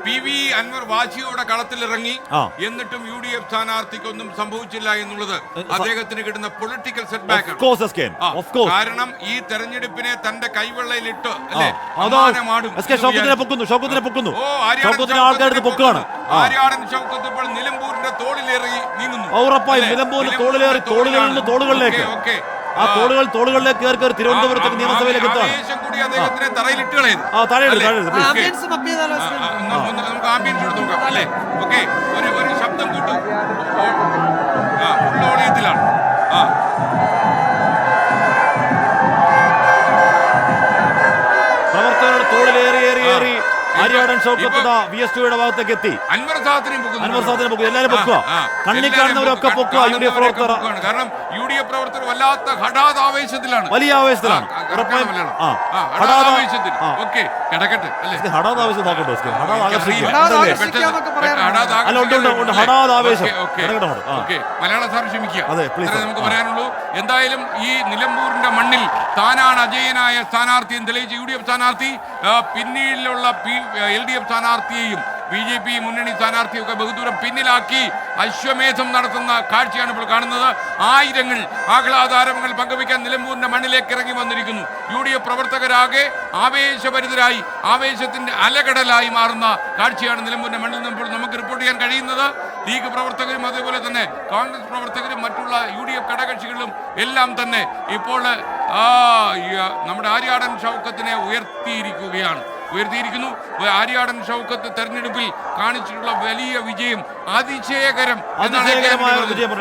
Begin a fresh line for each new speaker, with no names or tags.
PV Anwar വാശിയോടെ കളത്തിലിറങ്ങി. എന്നിട്ടും UDF സ്ഥാനാർത്ഥിക്കൊന്നും സംഭവിച്ചില്ല എന്നുള്ളത് അദ്ദേഹത്തിന് കിട്ടുന്ന പൊളിറ്റിക്കൽ സെറ്റ്ബാക്ക്. കാരണം ഈ തെരഞ്ഞെടുപ്പിനെ തന്റെ കൈവെള്ളയിലിട്ട് ആര്യാടൻ ഷൗക്കത്ത് ഇപ്പോൾ നിലമ്പൂരിന്റെ തോളിലേറി നീങ്ങുന്നു.
തോളുകളിലേക്ക് ആ തോളുകളിലേക്ക് കയറി തിരുവനന്തപുരത്തേക്ക് നിയമസഭയിലേക്ക് എത്താൻ
കൂടി അദ്ദേഹത്തിനെ തറയിലിട്ട് കളയുന്നു. നമുക്ക് ആംബിയൻസ് എടുത്ത് നോക്കാം അല്ലേ? ഓക്കെ, ഒരു ശബ്ദം കൂട്ടും. ഓളിയത്തിലാണ്.
പ്രവർത്തകരുടെ തോളിലേറി ആര്യാടൻ ഷൗക്കത്ത് VS2യുടെ ഭാഗത്തേക്ക് എത്തി.
അൻവർ സാദത്തിനെ
പൊക്കുക, എല്ലാവരും പൊക്കുക, കണ്ണി കാണുന്നവരൊക്കെ പൊക്കുക. UDF പ്രവർത്തകർ,
കാരണം UDF പ്രവർത്തകർ വല്ലാത്ത ഹഠാതാവേശത്തിലാണ്,
വലിയ ആവേശത്തിലാണ്.
മലയാള സാർ ക്ഷമിക്കുക, നമുക്ക് പറയാനുള്ളൂ. എന്തായാലും ഈ നിലമ്പൂരിന്റെ മണ്ണിൽ താനാണ് അജയനായ സ്ഥാനാർത്ഥി എന്ന് തെളിയിച്ച UDF സ്ഥാനാർത്ഥി പിന്നീടുള്ള LDF സ്ഥാനാർത്ഥിയെയും BJP മുന്നണി സ്ഥാനാർത്ഥിയൊക്കെ ബഹുദൂരം പിന്നിലാക്കി അശ്വമേധം നടത്തുന്ന കാഴ്ചയാണ് ഇപ്പോൾ കാണുന്നത്. ആയിരങ്ങൾ ആഹ്ലാദാരവങ്ങൾ പങ്കുവയ്ക്കാൻ നിലമ്പൂരിന്റെ മണ്ണിലേക്ക് ഇറങ്ങി വന്നിരിക്കുന്നു. UDF പ്രവർത്തകരാകെ ആവേശഭരിതരായി ആവേശത്തിന്റെ അലകടലായി മാറുന്ന കാഴ്ചയാണ് നിലമ്പൂരിന്റെ മണ്ണിൽ നിന്ന് നമുക്ക് റിപ്പോർട്ട് ചെയ്യാൻ കഴിയുന്നത്. ലീഗ് പ്രവർത്തകരും അതേപോലെ തന്നെ കോൺഗ്രസ് പ്രവർത്തകരും മറ്റുള്ള UDF ഘടകകക്ഷികളും എല്ലാം തന്നെ ഇപ്പോൾ നമ്മുടെ ആര്യാടൻ ഷൗക്കത്തിനെ ഉയർത്തിയിരിക്കുന്നു. ആര്യാടൻ ഷൗക്കത്ത് തെരഞ്ഞെടുപ്പിൽ കാണിച്ചിട്ടുള്ള വലിയ വിജയം അതിശയകരം എന്നാണ്.